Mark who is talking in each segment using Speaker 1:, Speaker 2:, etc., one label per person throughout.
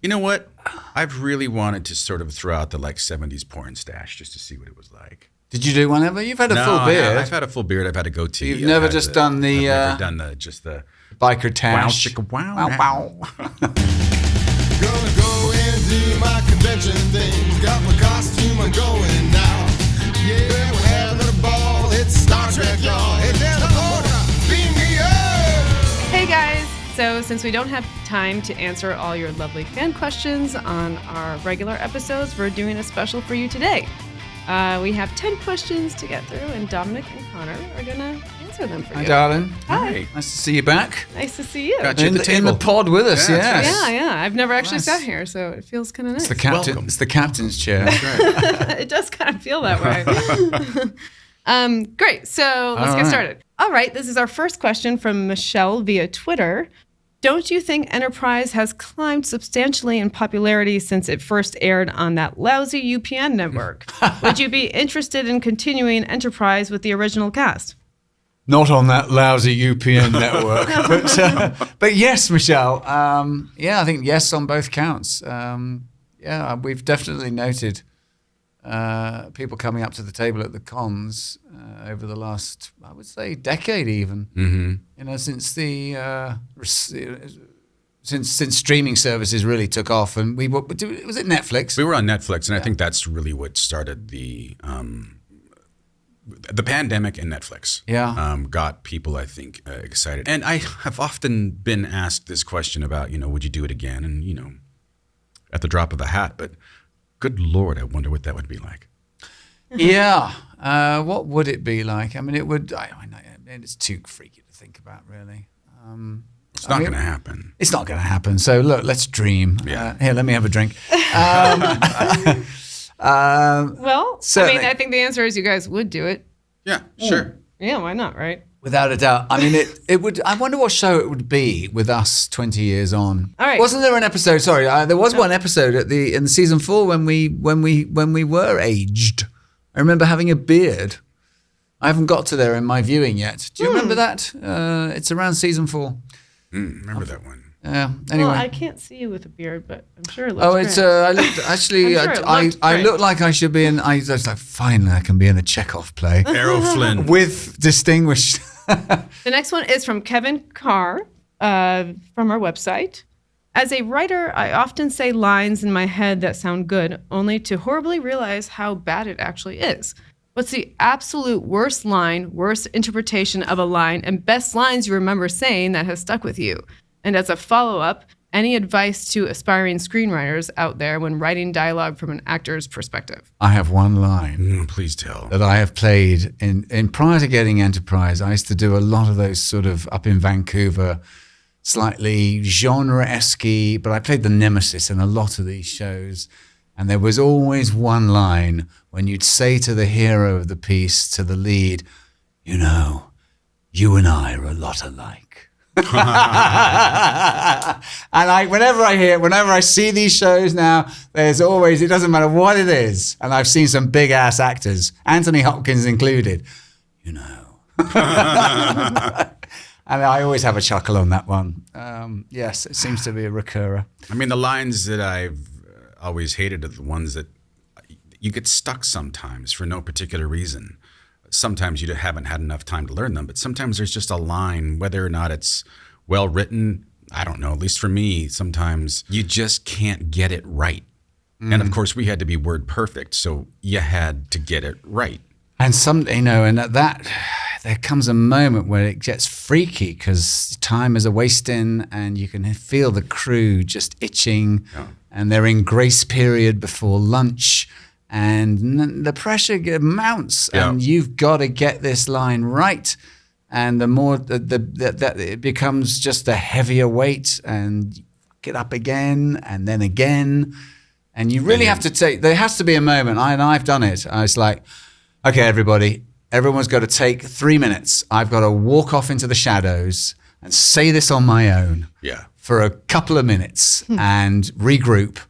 Speaker 1: You know what? I've really wanted to sort of throw out the 70s porn stash just to see what it was like.
Speaker 2: Did you do one ever? You've had a full beard.
Speaker 1: I've had a full beard. I've had a goatee.
Speaker 2: You've never just done the...
Speaker 1: I've never done just the...
Speaker 2: biker tash.
Speaker 1: Wow, chicka, wow.
Speaker 2: Wow.
Speaker 3: Gonna go and do my convention thing. Got my costume, I'm going now. Yeah, we're having a ball. It's Star Trek, y'all. Hey, teleporter, beam me up.
Speaker 4: Hey guys! So since we don't have time to answer all your lovely fan questions on our regular episodes, we're doing a special for you today. We have 10 questions to get through, and Dominic and Connor are going to answer them for you.
Speaker 2: Hi, darling.
Speaker 4: Hi.
Speaker 2: Nice to see you back.
Speaker 4: Nice to see you.
Speaker 1: Got you at the table.
Speaker 2: In the pod with us,
Speaker 1: Yeah,
Speaker 2: yes.
Speaker 4: Yeah. I've never actually
Speaker 2: Nice.
Speaker 4: sat here, so it feels kind of nice.
Speaker 2: It's the captain.
Speaker 1: Welcome.
Speaker 2: It's the captain's chair.
Speaker 4: It does kind of feel that way. Great. So let's get started. All right. This is our first question from Michelle via Twitter. Don't you think Enterprise has climbed substantially in popularity since it first aired on that lousy UPN network? Would you be interested in continuing Enterprise with the original cast?
Speaker 2: Not on that lousy UPN network. But yes, Michelle. I think yes on both counts. We've definitely noted people coming up to the table at the cons over the last, I would say, decade even.
Speaker 1: Mm-hmm.
Speaker 2: You know, since since streaming services really took off, and was it Netflix?
Speaker 1: We were on Netflix, and I think that's really what started the pandemic and Netflix. Got people, I think, excited. And I have often been asked this question about, would you do it again? And, at the drop of a hat, but good Lord, I wonder what that would be like.
Speaker 2: Yeah. What would it be like? I mean, it would, I know, it's too freaky to think about, really.
Speaker 1: It's not going to happen.
Speaker 2: It's not going to happen. So, look, let's dream.
Speaker 1: Yeah.
Speaker 2: Here, let me have a drink. Certainly.
Speaker 4: I think the answer is you guys would do it.
Speaker 1: Yeah, sure.
Speaker 4: Yeah, why not, right?
Speaker 2: Without a doubt. I mean, it would. I wonder what show it would be with us 20 years on.
Speaker 4: All right.
Speaker 2: Wasn't there an episode? Sorry, there was one episode in season 4 when we were aged. I remember having a beard. I haven't got to there in my viewing yet. Do you remember that? It's around season 4.
Speaker 1: Remember that one.
Speaker 2: Yeah. Anyway.
Speaker 4: Well, I can't see you with a beard, but I'm sure it looks great.
Speaker 2: It's I looked actually.
Speaker 4: I'm sure it looked
Speaker 2: I
Speaker 4: great.
Speaker 2: looked like I should be in. I was like, finally, I can be in a Chekhov play
Speaker 1: Errol Flynn.
Speaker 2: with distinguished.
Speaker 4: The next one is from Kevin Carr from our website. As a writer, I often say lines in my head that sound good, only to horribly realize how bad it actually is. What's the absolute worst line, worst interpretation of a line, and best lines you remember saying that has stuck with you? And as a follow-up, any advice to aspiring screenwriters out there when writing dialogue from an actor's perspective?
Speaker 2: I have one line
Speaker 1: Please tell.
Speaker 2: that I have played in prior to getting Enterprise. I used to do a lot of those sort of up in Vancouver, slightly genre-esque, but I played the nemesis in a lot of these shows. And there was always one line when you'd say to the hero of the piece, to the lead, you and I are a lot alike. And whenever I see these shows now, there's always, it doesn't matter what it is. And I've seen some big ass actors, Anthony Hopkins included, And I always have a chuckle on that one. Yes, it seems to be a recurrer.
Speaker 1: I mean, the lines that I've always hated are the ones that you get stuck sometimes for no particular reason. Sometimes you haven't had enough time to learn them, but sometimes there's just a line, whether or not it's well written, I don't know, at least for me, sometimes you just can't get it right. And of course, we had to be word perfect, so you had to get it right.
Speaker 2: And and at that, there comes a moment where it gets freaky because time is a wasting and you can feel the crew just itching and they're in grace period before lunch. And the pressure mounts, and you've got to get this line right. And the more that it becomes just a heavier weight, and you get up again and then again, and you really have to there has to be a moment. I've done it. I was like, okay, everyone's got to take 3 minutes. I've got to walk off into the shadows and say this on my own for a couple of minutes and regroup,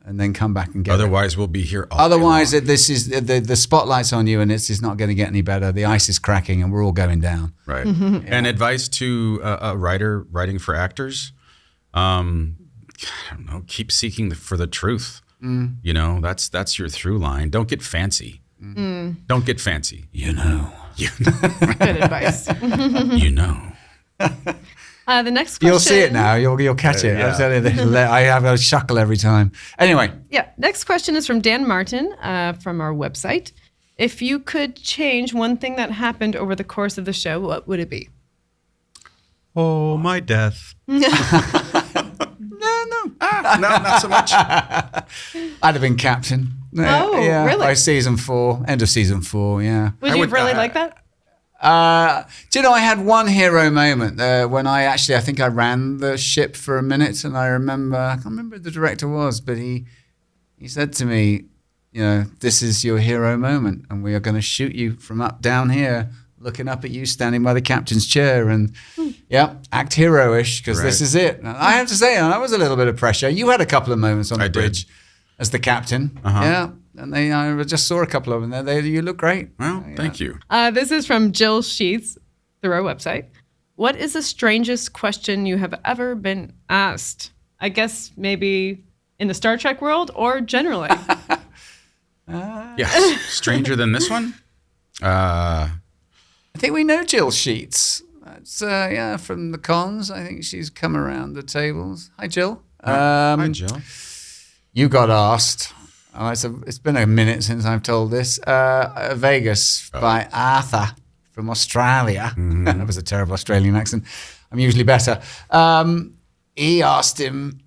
Speaker 2: and then come back and get
Speaker 1: Otherwise, we'll be here all
Speaker 2: Otherwise,
Speaker 1: day long.
Speaker 2: this is the spotlight's on you, and it's not going to get any better. The ice is cracking, and we're all going down.
Speaker 1: Right. And advice to a writer writing for actors, I don't know. Keep seeking for the truth. You know, that's your through line. Don't get fancy. Don't get fancy.
Speaker 2: You know.
Speaker 4: Good advice.
Speaker 1: You know.
Speaker 4: The next question.
Speaker 2: You'll see it now. You'll catch it.
Speaker 1: Yeah.
Speaker 2: I'll tell you, I have a chuckle every time. Anyway.
Speaker 4: Yeah. Next question is from Dan Martin from our website. If you could change one thing that happened over the course of the show, what would it be?
Speaker 1: Oh, my death.
Speaker 2: No.
Speaker 1: No, not so much.
Speaker 2: I'd have been captain.
Speaker 4: Oh, really?
Speaker 2: By season 4, end of season 4, yeah.
Speaker 4: Would you really like that?
Speaker 2: Do you know, I had one hero moment when I think I ran the ship for a minute, and I can't remember who the director was, but he said to me, you know, this is your hero moment, and we are going to shoot you from up down here, looking up at you standing by the captain's chair, and act hero-ish, because this is it. And I have to say, that was a little bit of pressure. You had a couple of moments on the bridge as the captain. Yeah. And I just saw a couple of them there. You look great.
Speaker 1: Well, thank you.
Speaker 4: This is from Jill Sheets through our website. What is the strangest question you have ever been asked? I guess maybe in the Star Trek world or generally.
Speaker 1: Yes. Stranger than this one?
Speaker 2: I think we know Jill Sheets. That's from the cons. I think she's come around the tables. Hi, Jill.
Speaker 1: Hi, Jill.
Speaker 2: You got asked. It's been a minute since I've told this. Vegas by Arthur from Australia. That was a terrible Australian accent. I'm usually better. He asked him.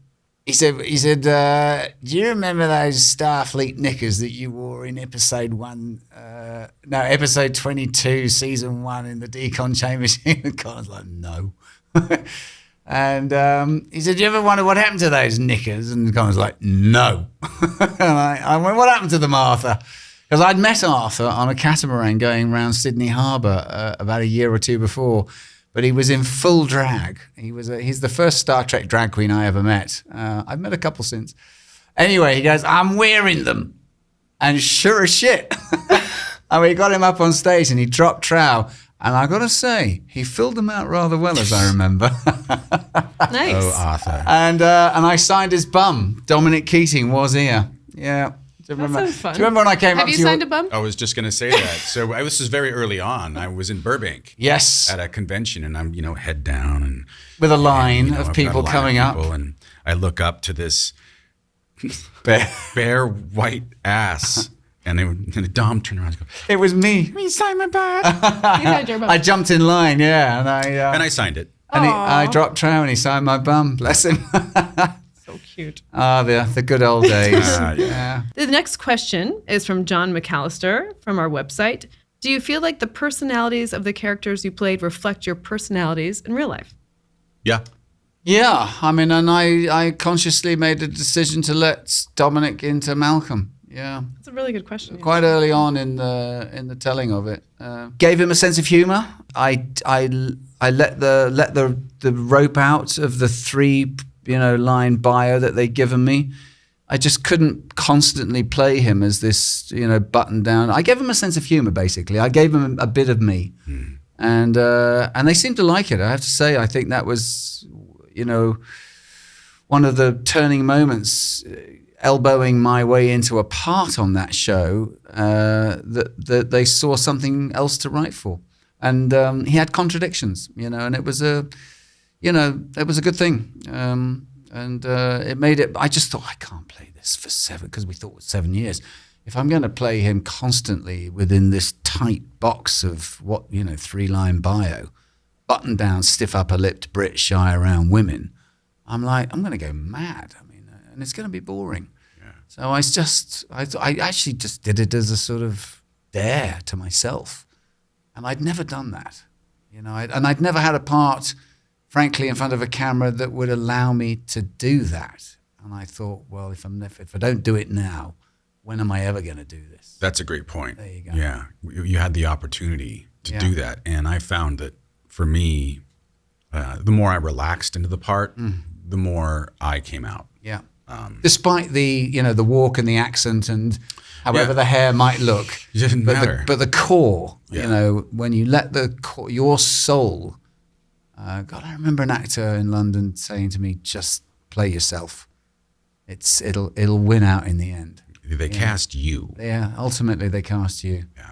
Speaker 2: He said, do you remember those Starfleet knickers that you wore in episode 22, season 1 in the decon chambers? And Connor's like, no. And he said, do you ever wonder what happened to those knickers? And Connor's like, no. And I went, what happened to them, Arthur? Because I'd met Arthur on a catamaran going around Sydney Harbour about a year or two before. But he was in full drag. He's the first Star Trek drag queen I ever met. I've met a couple since. Anyway, he goes, I'm wearing them. And sure as shit. And we got him up on stage and he dropped trow. And I got to say, he filled them out rather well, as I remember.
Speaker 4: Nice.
Speaker 1: Oh, Arthur.
Speaker 2: And I signed his bum. Dominic Keating was here. Yeah. Do you remember?
Speaker 4: That sounds fun.
Speaker 2: Do you remember when I came up
Speaker 4: Have
Speaker 2: to
Speaker 4: you
Speaker 2: you?
Speaker 4: signed a bum?
Speaker 1: I was just going to say that. So this was very early on. I was in Burbank.
Speaker 2: Yes.
Speaker 1: At a convention, and I'm, head down and
Speaker 2: With a line
Speaker 1: I've
Speaker 2: of
Speaker 1: got
Speaker 2: people
Speaker 1: a line
Speaker 2: coming
Speaker 1: of
Speaker 2: up.
Speaker 1: people, and I look up to this
Speaker 2: Bear.
Speaker 1: bare white ass, and Dom turned around and goes,
Speaker 2: It was me.
Speaker 4: You signed your bum.
Speaker 2: I jumped in line, yeah.
Speaker 1: and I signed it.
Speaker 2: I dropped trow and he signed my bum. Bless him.
Speaker 4: So cute.
Speaker 2: The good old days.
Speaker 1: Yeah.
Speaker 4: The next question is from John McAllister from our website. Do you feel like the personalities of the characters you played reflect your personalities in real life?
Speaker 1: Yeah.
Speaker 2: Yeah, I mean, and I consciously made a decision to let Dominic into Malcolm. Yeah,
Speaker 4: That's a really good question.
Speaker 2: quite early on in the telling of it. Gave him a sense of humour. I let the rope out of the 3 line bio that they'd given me. I just couldn't constantly play him as this button down. I gave him a sense of humour basically. I gave him a bit of me, and they seemed to like it. I have to say, I think that was one of the turning moments. Elbowing my way into a part on that show, that they saw something else to write for, and he had contradictions, and it was a good thing, and it made it. I just thought I can't play this for 7 because we thought it was 7 years. If I'm going to play him constantly within this tight box of 3-line bio, button down, stiff upper lipped Brit shy around women, I'm going to go mad. And it's going to be boring. Yeah. So I actually just did it as a sort of dare to myself. And I'd never done that, and I'd never had a part, frankly, in front of a camera that would allow me to do that. And I thought, well, if I don't do it now, when am I ever going to do this?
Speaker 1: That's a great point.
Speaker 2: There you go.
Speaker 1: Yeah. You had the opportunity to do that. And I found that for me, the more I relaxed into the part, the more I came out.
Speaker 2: Yeah. Despite the the walk and the accent and however the hair might look,
Speaker 1: It didn't matter.
Speaker 2: But the core, when you let your soul God, I remember an actor in London saying to me, "Just play yourself. It'll win out in the end."
Speaker 1: They cast you.
Speaker 2: Yeah, ultimately they cast you.
Speaker 1: Yeah.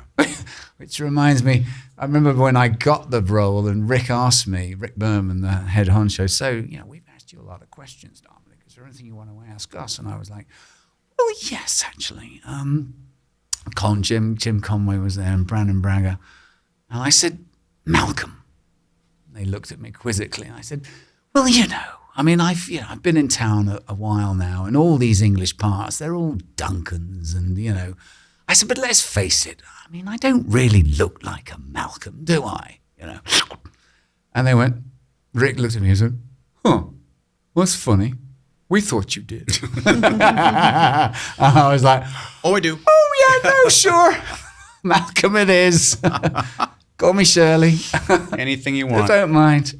Speaker 2: Which reminds me, I remember when I got the role and Rick asked me, Rick Berman, the head honcho, "So, we've asked you a lot of questions, Dominic. Is there anything you want to ask us?" And I was like, "Well, yes, actually." Jim Conway was there and Brandon Braga. And I said, "Malcolm." They looked at me quizzically. And I said, "Well, I've been in town a while now, and all these English parts, they're all Duncans, and I said, but let's face it. I don't really look like a Malcolm, do I? And they went. Rick looked at me and said, "Huh, what's funny? We thought you did." And I was like,
Speaker 1: Oh, I do.
Speaker 2: "Oh yeah, no, sure, Malcolm, it is. Call me Shirley.
Speaker 1: Anything you
Speaker 2: I
Speaker 1: want.
Speaker 2: don't mind."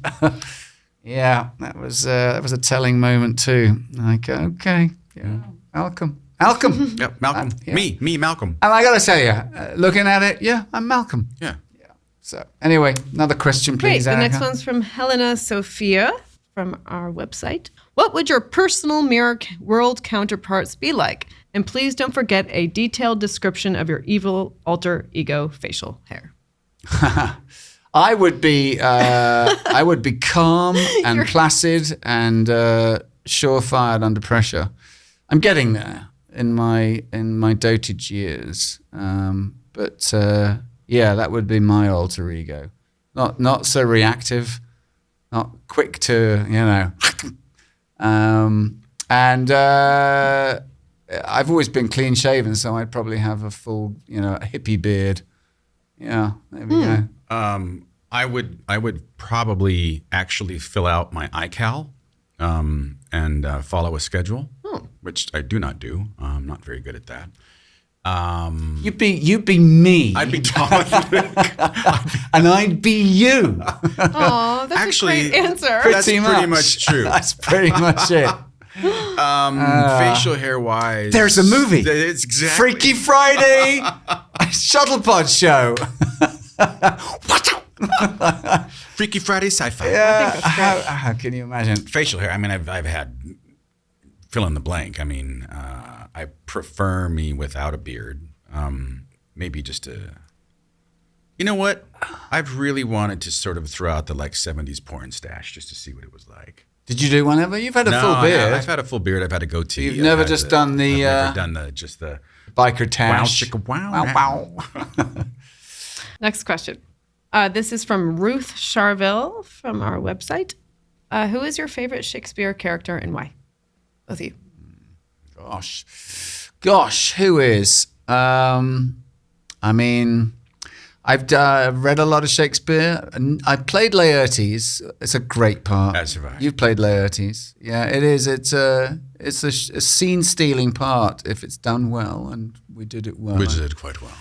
Speaker 2: Yeah, that was a telling moment too. Like, okay, Malcolm.
Speaker 1: Yep, Malcolm.
Speaker 2: Yeah.
Speaker 1: Me, Malcolm.
Speaker 2: And I got to tell you, looking at it, yeah, I'm Malcolm.
Speaker 1: Yeah.
Speaker 2: So anyway, another question,
Speaker 4: Great.
Speaker 2: please.
Speaker 4: The next
Speaker 2: Annika.
Speaker 4: one's from Helena Sophia from our website. What would your personal mirror world counterparts be like? And please don't forget a detailed description of your evil alter ego facial hair.
Speaker 2: I would be calm and placid and surefire under pressure. I'm getting there in my dotage years, but that would be my alter ego. Not so reactive, not quick to and I've always been clean shaven, so I'd probably have a full a hippie beard. Yeah, there we go.
Speaker 1: I would probably actually fill out my iCal and follow a schedule, which I do not do. I'm not very good at that.
Speaker 2: You'd be me.
Speaker 1: I'd be Dominic.
Speaker 2: And I'd be you.
Speaker 4: Oh, that's
Speaker 1: Actually,
Speaker 4: a great answer.
Speaker 1: That's pretty much true.
Speaker 2: That's pretty much it.
Speaker 1: Facial hair wise,
Speaker 2: There's a movie.
Speaker 1: It's exactly
Speaker 2: Freaky Friday, Shuttlepod show.
Speaker 1: Freaky Friday sci-fi.
Speaker 2: Yeah. How can you imagine?
Speaker 1: Facial hair. I've had fill in the blank. I prefer me without a beard. Maybe just a. You know what? I've really wanted to sort of throw out the 70s porn stash just to see what it was like.
Speaker 2: Did you do one ever? You've had a full beard.
Speaker 1: I've had a full beard. I've had a goatee.
Speaker 2: You've never just done the.
Speaker 1: I've never done just the
Speaker 2: biker tash.
Speaker 1: Wow, chicka, wow,
Speaker 2: wow.
Speaker 4: Next question. This is from Ruth Charville from our website. Who is your favorite Shakespeare character and why? Both of you.
Speaker 2: Gosh, who is? I've read a lot of Shakespeare. And I played Laertes. It's a great part.
Speaker 1: As have I.
Speaker 2: You've played Laertes. Yeah, it is. It's a scene-stealing part if it's done well, and we did it well.
Speaker 1: We did it quite well.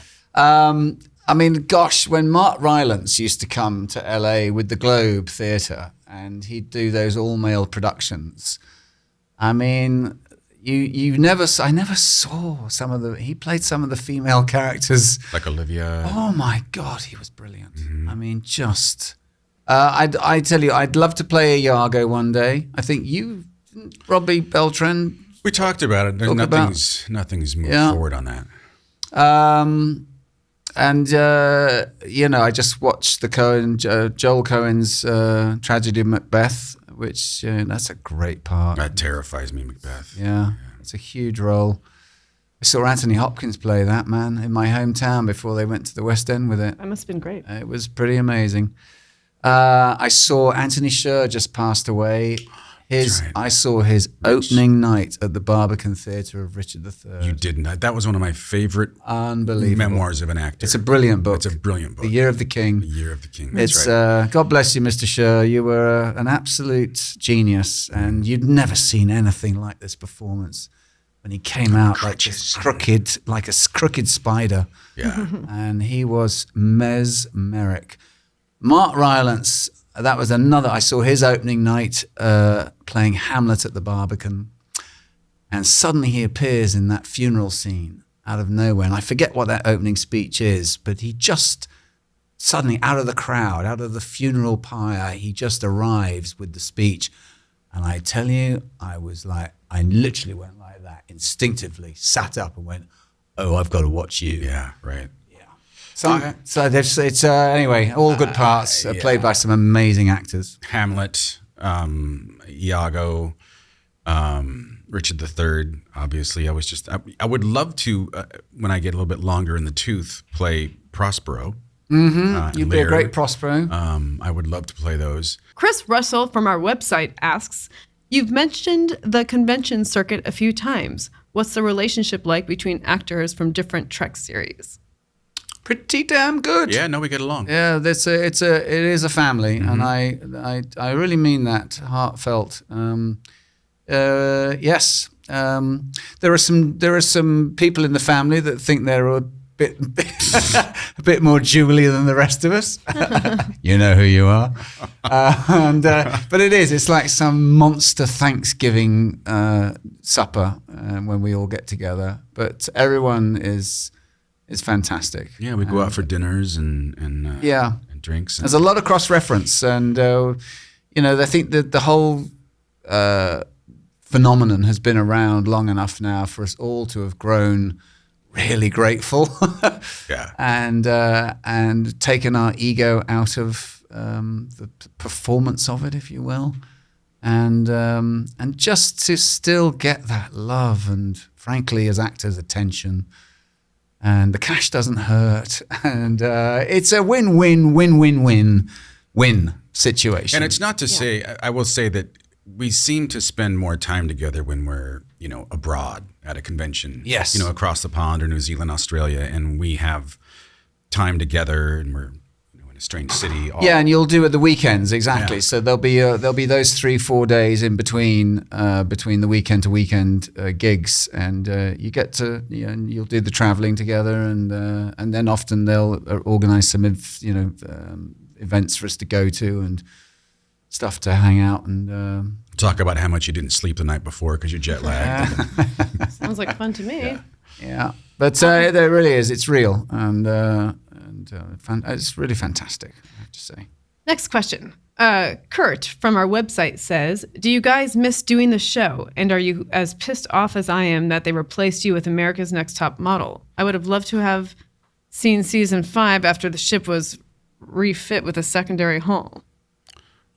Speaker 2: When Mark Rylance used to come to LA with the Globe Theatre and he'd do those all-male productions, I never saw he played some of the female characters.
Speaker 1: Like Olivia.
Speaker 2: Oh my God, he was brilliant. Mm-hmm. I tell you, I'd love to play Iago one day. I think Robbie Beltran.
Speaker 1: We talked about it. Nothing's moved forward on that.
Speaker 2: I just watched the Joel Cohen's tragedy of Macbeth, which that's a great part.
Speaker 1: That terrifies me, Macbeth.
Speaker 2: Yeah, it's a huge role. I saw Anthony Hopkins play that, man, in my hometown before they went to the West End with it.
Speaker 4: That must have been great.
Speaker 2: It was pretty amazing. I saw Anthony Sher just passed away.
Speaker 1: Right.
Speaker 2: I saw his opening night at the Barbican Theatre of Richard III.
Speaker 1: You didn't. That was one of my favorite
Speaker 2: Unbelievable
Speaker 1: memoirs of an actor.
Speaker 2: It's a brilliant book.
Speaker 1: It's a brilliant book.
Speaker 2: The Year of the King.
Speaker 1: The Year of the King. That's right.
Speaker 2: God bless you, Mr. Sher. You were an absolute genius, and you'd never seen anything like this performance when he came out like a crooked spider.
Speaker 1: Yeah.
Speaker 2: And he was mesmeric. Mark Rylance. That was another. I saw his opening night playing Hamlet at the Barbican, and suddenly he appears in that funeral scene out of nowhere. And I forget what that opening speech is, but he just suddenly out of the crowd, out of the funeral pyre, he just arrives with the speech. And I tell you, I literally went like that, instinctively sat up and went, oh, I've got to watch you.
Speaker 1: Yeah, right.
Speaker 2: Anyway, all good parts, played by some amazing actors.
Speaker 1: Hamlet, Iago, Richard III, obviously. I would love to, when I get a little bit longer in the tooth, play Prospero.
Speaker 2: You'd be a great Prospero.
Speaker 1: I would love to play those.
Speaker 4: Chris Russell from our website asks, you've mentioned the convention circuit a few times. What's the relationship like between actors from different Trek series?
Speaker 2: Pretty damn good.
Speaker 1: Yeah, no, we get along.
Speaker 2: Yeah, it is a family, and I really mean that, heartfelt. Yes, there are some people in the family that think they're a bit more Julie than the rest of us. You know who you are. But it's like some monster Thanksgiving supper when we all get together. But everyone is fantastic.
Speaker 1: Yeah, we go out for dinners and drinks.
Speaker 2: There's a lot of cross-reference, and I think that the whole phenomenon has been around long enough now for us all to have grown really grateful.
Speaker 1: Yeah.
Speaker 2: And taken our ego out of the performance of it, if you will, and just to still get that love and, frankly, as actors, attention. And the cash doesn't hurt, and it's a win-win-win-win-win situation.
Speaker 1: And it's not to say, I will say that we seem to spend more time together when we're, abroad at a convention.
Speaker 2: Yes.
Speaker 1: Across the pond or New Zealand, Australia, and we have time together and we're in a strange city.
Speaker 2: And you'll do it the weekends, exactly.
Speaker 1: Yeah.
Speaker 2: So there'll be those 3-4 days in between the weekend to weekend gigs, and you get to and you'll do the traveling together, and then often they'll organize some events for us to go to and stuff to hang out and
Speaker 1: talk about how much you didn't sleep the night before because you're jet lagged.
Speaker 4: Sounds like fun to me.
Speaker 2: Yeah. But there really is. It's real, and it's really fantastic, I have to say.
Speaker 4: Next question. Kurt from our website says, do you guys miss doing the show? And are you as pissed off as I am that they replaced you with America's Next Top Model? I would have loved to have seen season 5 after the ship was refit with a secondary hull.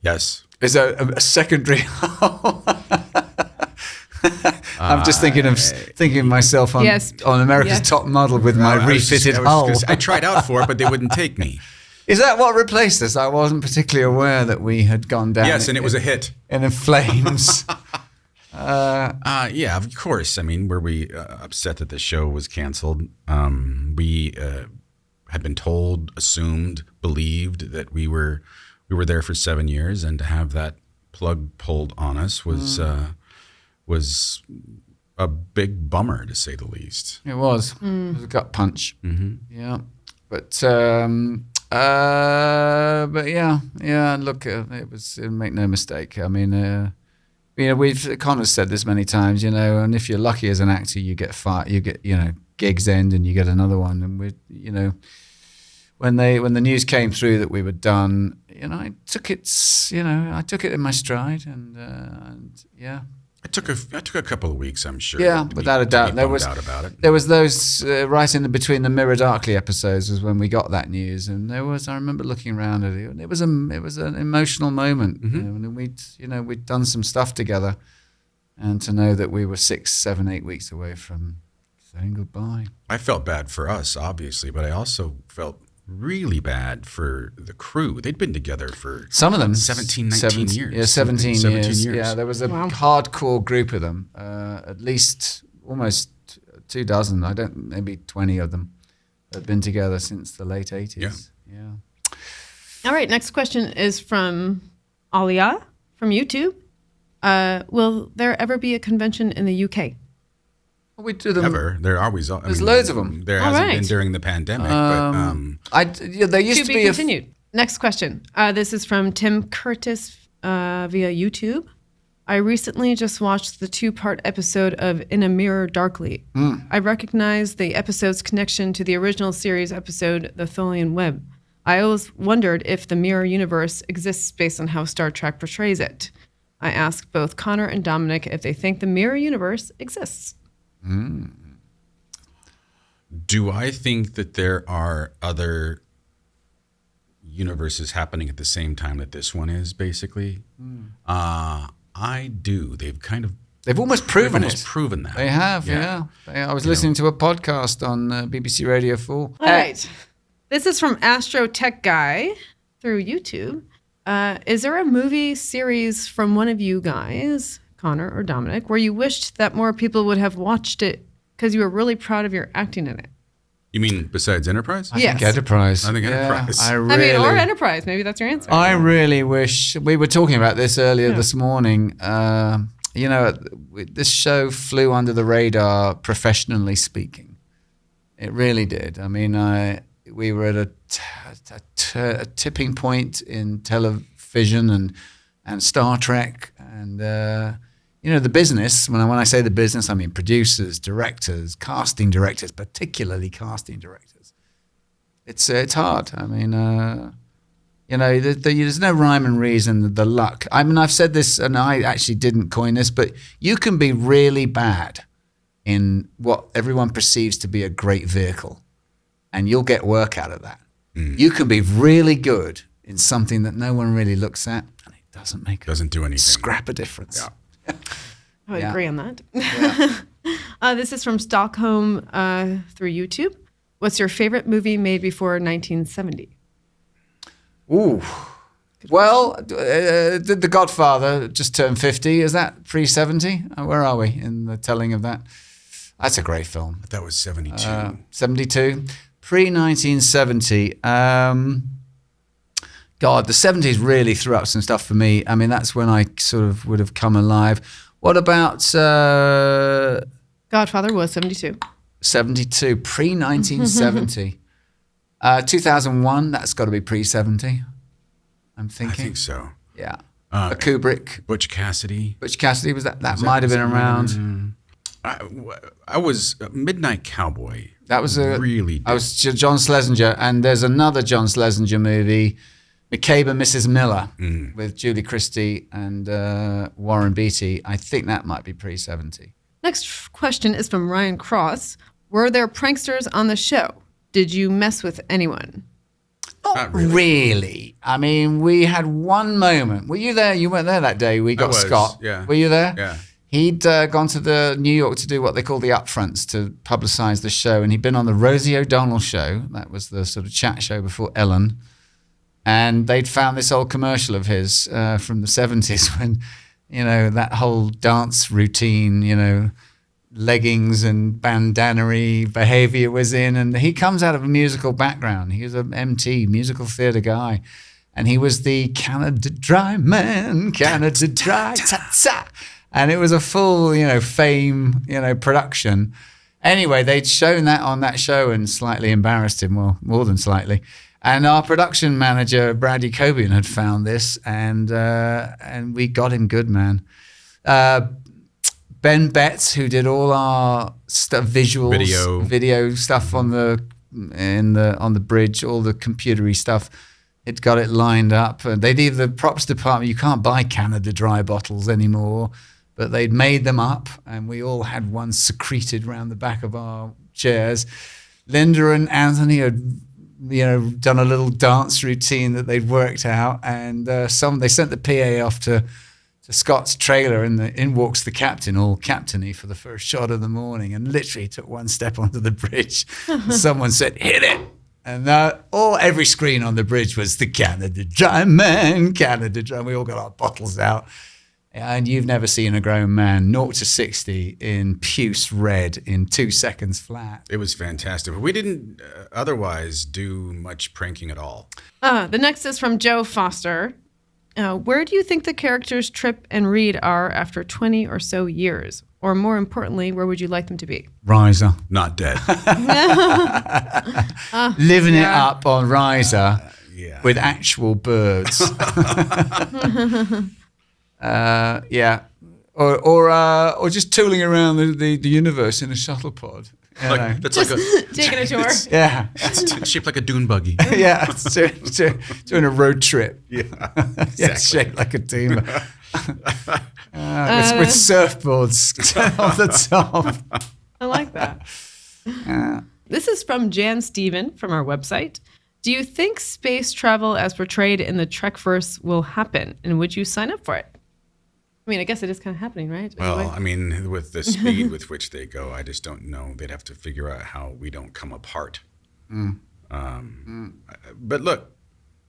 Speaker 1: Yes.
Speaker 2: Is a secondary hull? I'm just thinking of myself on America's Top Model with my refitted hull.
Speaker 1: I tried out for it, but they wouldn't take me.
Speaker 2: Is that what replaced us? I wasn't particularly aware that we had gone down.
Speaker 1: Yes, and it was a hit.
Speaker 2: And in flames.
Speaker 1: Yeah, of course. I mean, were we upset that the show was canceled? We had been told, assumed, believed that we were there for 7 years, and to have that plug pulled on us was a big bummer, to say the least.
Speaker 2: It was. It was a gut punch.
Speaker 1: Mm-hmm.
Speaker 2: Yeah, but yeah. Look, it was. Make no mistake. I mean, Connor's said this many times. And if you're lucky as an actor, you get fired. You get gigs end, and you get another one. And when the news came through that we were done, I took it in my stride, and yeah.
Speaker 1: I took a couple of weeks, I'm sure.
Speaker 2: Yeah, without a doubt. There was those right in between the Mirror Darkly episodes was when we got that news, and I remember looking around at it, and it was an emotional moment.
Speaker 1: Mm-hmm.
Speaker 2: And we'd done some stuff together, and to know that we were 6, 7, 8 weeks away from saying goodbye.
Speaker 1: I felt bad for us, obviously, but I also felt really bad for the crew. They'd been together for
Speaker 2: some of them
Speaker 1: 17, 19 years.
Speaker 2: Yeah, 17 years.
Speaker 1: years.
Speaker 2: Yeah, there was a hardcore group of them, at least almost 24, maybe 20 of them had been together since the late 80s. Yeah.
Speaker 4: All right, next question is from Alia from YouTube. Will there ever be a convention in the UK?
Speaker 2: We do them.
Speaker 1: Ever. There always are.
Speaker 2: There's loads of them.
Speaker 1: There hasn't been during the pandemic,
Speaker 2: there used to be
Speaker 4: continued. Next question. This is from Tim Curtis via YouTube. I recently just watched the 2-part episode of In a Mirror Darkly. I recognize the episode's connection to the original series episode, The Tholian Web. I always wondered if the mirror universe exists based on how Star Trek portrays it. I asked both Connor and Dominic if they think the mirror universe exists.
Speaker 1: Do I think that there are other universes happening at the same time that this one is, basically? I do.
Speaker 2: They've almost proven
Speaker 1: almost
Speaker 2: it.
Speaker 1: proven that.
Speaker 2: They have, yeah. I was listening to a podcast on BBC Radio 4.
Speaker 4: All right. This is from Astro Tech Guy through YouTube. Is there a movie series from one of you guys, Connor or Dominic, where you wished that more people would have watched it because you were really proud of your acting in it?
Speaker 1: You mean besides Enterprise?
Speaker 2: I think Enterprise.
Speaker 1: I think Enterprise.
Speaker 4: Or Enterprise. Maybe that's your answer.
Speaker 2: I really wish, we were talking about this earlier this morning. This show flew under the radar, professionally speaking. It really did. I mean, we were at a tipping point in television and Star Trek and the business. When I say the business, I mean producers, directors, casting directors, particularly casting directors. It's hard. I mean, there's no rhyme and reason. The luck. I mean, I've said this, and I actually didn't coin this, but you can be really bad in what everyone perceives to be a great vehicle, and you'll get work out of that. You can be really good in something that no one really looks at, and it doesn't
Speaker 1: do anything.
Speaker 2: Scrap a difference.
Speaker 1: Yeah.
Speaker 4: I would agree on that. Yeah. This is from Stockholm through YouTube. What's your favorite movie made before 1970?
Speaker 2: Ooh. Well, The Godfather just turned 50. Is that pre-70? Where are we in the telling of that? That's a great film.
Speaker 1: That was 72.
Speaker 2: 72. Pre-1970. God, the 70s really threw up some stuff for me. I mean, that's when I sort of would have come alive. What about...
Speaker 4: Godfather was 72.
Speaker 2: 72, pre-1970. 2001, that's got to be pre-70, I'm thinking.
Speaker 1: I think so.
Speaker 2: Yeah. Kubrick.
Speaker 1: Butch Cassidy.
Speaker 2: Butch Cassidy, was that might have been around.
Speaker 1: I was Midnight Cowboy.
Speaker 2: That was
Speaker 1: really...
Speaker 2: I was John Schlesinger, and there's another John Schlesinger movie, McCabe and Mrs. Miller, with Julie Christie and Warren Beatty. I think that might be pre-70.
Speaker 4: Next question is from Ryan Cross. Were there pranksters on the show? Did you mess with anyone?
Speaker 2: Not really. I mean, we had one moment. Were you there? You weren't there that day. We got Scott.
Speaker 1: Yeah.
Speaker 2: Were you there?
Speaker 1: Yeah.
Speaker 2: He'd gone to New York to do what they call the upfronts to publicize the show. And he'd been on the Rosie O'Donnell show. That was the sort of chat show before Ellen. And they'd found this old commercial of his from the 70s when, that whole dance routine, leggings and bandanery behavior was in. And he comes out of a musical background. He was an MT, musical theater guy. And he was the Canada Dry man, Canada Dry, ta-ta. And it was a full, fame, production. Anyway, they'd shown that on that show and slightly embarrassed him, well, more than slightly. And our production manager, Brad Jacobian, had found this, and we got him good, man. Ben Betts, who did all our visuals, video stuff on the bridge, all the computery stuff, it got it lined up. And they'd either the props department, you can't buy Canada Dry bottles anymore, but they'd made them up, and we all had one secreted around the back of our chairs. Linda and Anthony had, done a little dance routine that they'd worked out, and they sent the PA off to Scott's trailer, and in walks the captain, all captainy for the first shot of the morning, and literally took one step onto the bridge. Someone said, "Hit it!" And every screen on the bridge was the Canada Dry man, Canada Dry. We all got our bottles out. And you've never seen a grown man 0 to 60 in puce red in 2 seconds flat.
Speaker 1: It was fantastic. We didn't otherwise do much pranking at all.
Speaker 4: The next is from Joe Foster. Where do you think the characters Trip and Reed are after 20 or so years? Or more importantly, where would you like them to be?
Speaker 2: Riser.
Speaker 1: Not dead.
Speaker 2: Living it up on Riser with actual birds. Or just tooling around the universe in a shuttlepod.
Speaker 1: That's like
Speaker 4: Taking a tour.
Speaker 2: Yeah.
Speaker 1: it's shaped like a dune buggy.
Speaker 2: Yeah. Doing a road trip.
Speaker 1: Yeah,
Speaker 2: Yeah,
Speaker 1: exactly.
Speaker 2: it's shaped like a dune. With surfboards on the top.
Speaker 4: I like that.
Speaker 2: Yeah.
Speaker 4: This is from Jan Steven from our website. Do you think space travel as portrayed in the Trekverse will happen? And would you sign up for it? I mean, I guess it is kind of happening, right?
Speaker 1: Well, I mean, with the speed with which they go, I just don't know. They'd have to figure out how we don't come apart. But look,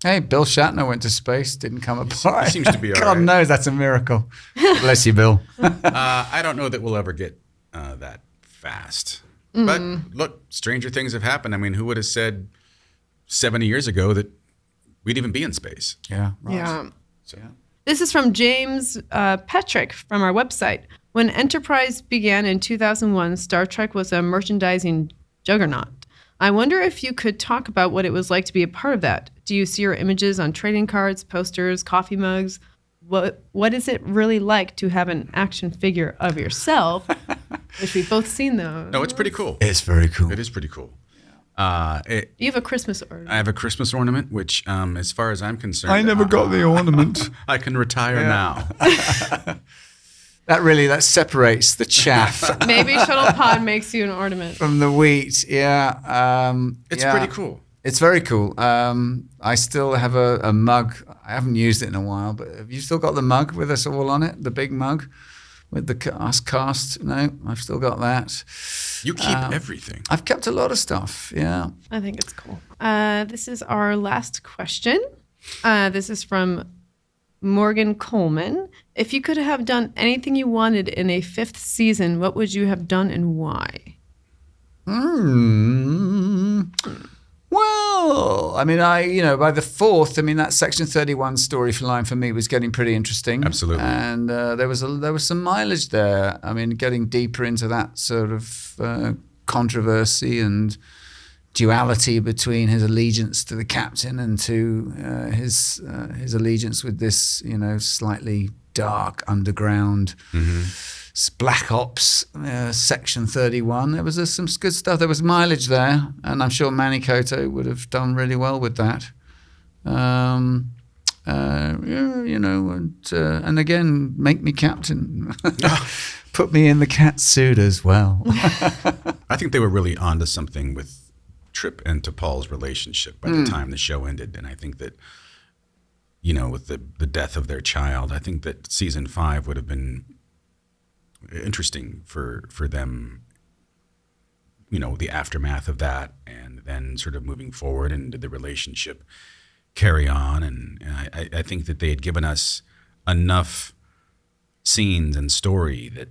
Speaker 2: Hey, Bill Shatner went to space, didn't come apart.
Speaker 1: He seems to be all
Speaker 2: God
Speaker 1: right.
Speaker 2: knows that's a miracle. Bless you, Bill.
Speaker 1: I don't know that we'll ever get that fast. But look, stranger things have happened. I mean, who would have said 70 years ago that we'd even be in space?
Speaker 2: Yeah. Right.
Speaker 4: Yeah.
Speaker 1: So,
Speaker 4: This is from James Patrick from our website. When Enterprise began in 2001, Star Trek was a merchandising juggernaut. I wonder if you could talk about what it was like to be a part of that. Do you see your images on trading cards, posters, coffee mugs? What is it really like to have an action figure of yourself? Which we've both seen those.
Speaker 1: no, it's pretty cool.
Speaker 2: It's very cool.
Speaker 1: It is pretty cool.
Speaker 4: You have a Christmas ornament.
Speaker 1: I have a Christmas ornament, which, as far as I'm concerned,
Speaker 2: I never got the ornament.
Speaker 1: I can retire now.
Speaker 2: That separates the chaff
Speaker 4: Maybe Shuttlepod makes you an ornament.
Speaker 2: from the wheat. Yeah.
Speaker 1: It's
Speaker 2: yeah.
Speaker 1: pretty cool.
Speaker 2: It's very cool. I still have a mug. I haven't used it in a while, but have you still got the mug with us all on it? The big mug with us cast? No, I've still got that.
Speaker 1: You keep everything.
Speaker 2: I've kept a lot of stuff. Yeah.
Speaker 4: I think it's cool. This is our last question. This is from Morgan Coleman. If you could have done anything you wanted in a 5th season, what would you have done and why?
Speaker 2: Well, I mean, by the 4th, I mean, that Section 31 storyline for me was getting pretty interesting.
Speaker 1: Absolutely.
Speaker 2: And there was some mileage there. I mean, getting deeper into that sort of controversy and duality between his allegiance to the captain and to his allegiance with this, slightly dark underground black ops Section 31. There was some good stuff. There was mileage there, and I'm sure Manny Koto would have done really well with that. And again, make me captain. Put me in the cat suit as well.
Speaker 1: I think they were really onto something with Trip and T'Pol's relationship by the time the show ended. And I think that, with the death of their child, I think that season 5 would have been interesting for them, the aftermath of that, and then sort of moving forward and did the relationship carry on. And I think that they had given us enough scenes and story that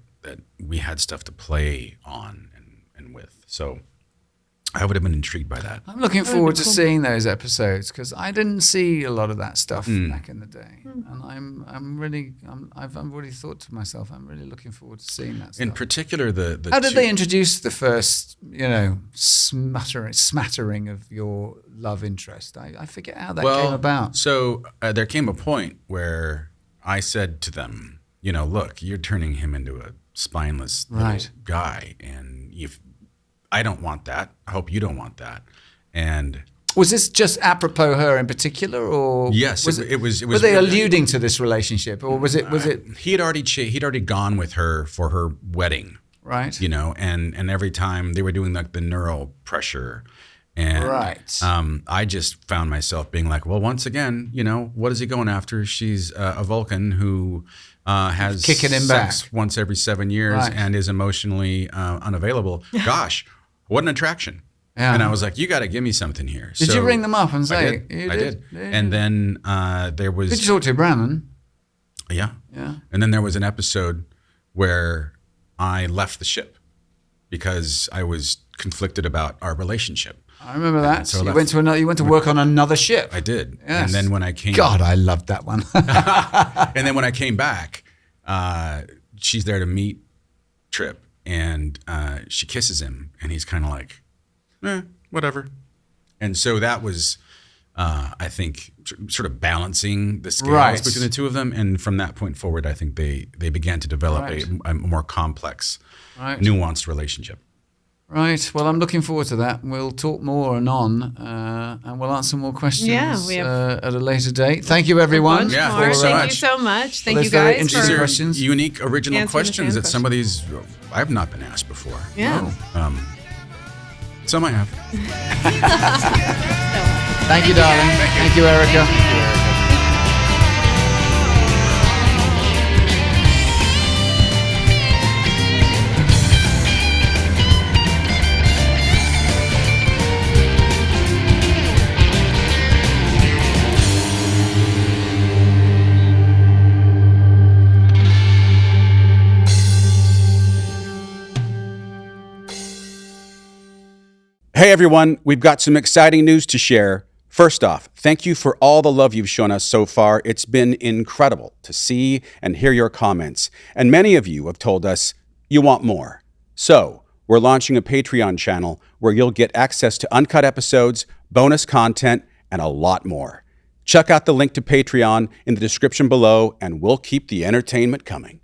Speaker 1: we had stuff to play on and with. So I would have been intrigued by that.
Speaker 2: I'm looking forward to seeing those episodes because I didn't see a lot of that stuff back in the day, and I've already thought to myself, I'm really looking forward to seeing that stuff.
Speaker 1: In particular, the
Speaker 2: How did they introduce the first, smattering of your love interest? I forget how that came about.
Speaker 1: So there came a point where I said to them, look, you're turning him into a spineless little guy, and I don't want that. I hope you don't want that. And
Speaker 2: was this just apropos her in particular, or
Speaker 1: yes, it was.
Speaker 2: Were they alluding to this relationship, or was it?
Speaker 1: He had already gone with her for her wedding,
Speaker 2: right?
Speaker 1: And every time they were doing like the neural pressure, and I just found myself being like, well, once again, what is he going after? She's a Vulcan who has
Speaker 2: kicking him
Speaker 1: sex
Speaker 2: back
Speaker 1: once every 7 years and is emotionally unavailable. Gosh, what an attraction. Yeah. And I was like, you got to give me something here.
Speaker 2: Did you ring them up and say?
Speaker 1: I did. And then there was...
Speaker 2: Did you talk to Brandon?
Speaker 1: Yeah.
Speaker 2: Yeah.
Speaker 1: And then there was an episode where I left the ship because I was conflicted about our relationship.
Speaker 2: I remember that.
Speaker 1: So
Speaker 2: you went to work on another ship.
Speaker 1: I did.
Speaker 2: Yes.
Speaker 1: And then when I came...
Speaker 2: God, I loved that one.
Speaker 1: And then when I came back, she's there to meet Trip, and she kisses him, and he's kind of like, whatever. And so that was, I think, sort of balancing the scales between the two of them. And from that point forward, I think they began to develop a more complex, nuanced relationship.
Speaker 2: Right. Well, I'm looking forward to that. We'll talk more and we'll answer more questions
Speaker 4: we have
Speaker 2: at a later date. Thank you, everyone.
Speaker 4: bunch
Speaker 1: Yeah,
Speaker 4: more.
Speaker 1: thanks so
Speaker 4: Thank you
Speaker 1: much.
Speaker 4: so much. Thank
Speaker 2: those
Speaker 4: you
Speaker 2: very
Speaker 4: guys
Speaker 2: interesting
Speaker 1: These are
Speaker 2: questions.
Speaker 1: unique, original
Speaker 4: Answering the
Speaker 1: questions
Speaker 4: fan
Speaker 1: that some of these I've not been asked before.
Speaker 4: Yeah.
Speaker 1: Some I have.
Speaker 2: Thank you, darling. Thank you, Erica.
Speaker 5: Hey everyone, we've got some exciting news to share. First off, thank you for all the love you've shown us so far. It's been incredible to see and hear your comments. And many of you have told us you want more. So, we're launching a Patreon channel where you'll get access to uncut episodes, bonus content, and a lot more. Check out the link to Patreon in the description below, and we'll keep the entertainment coming.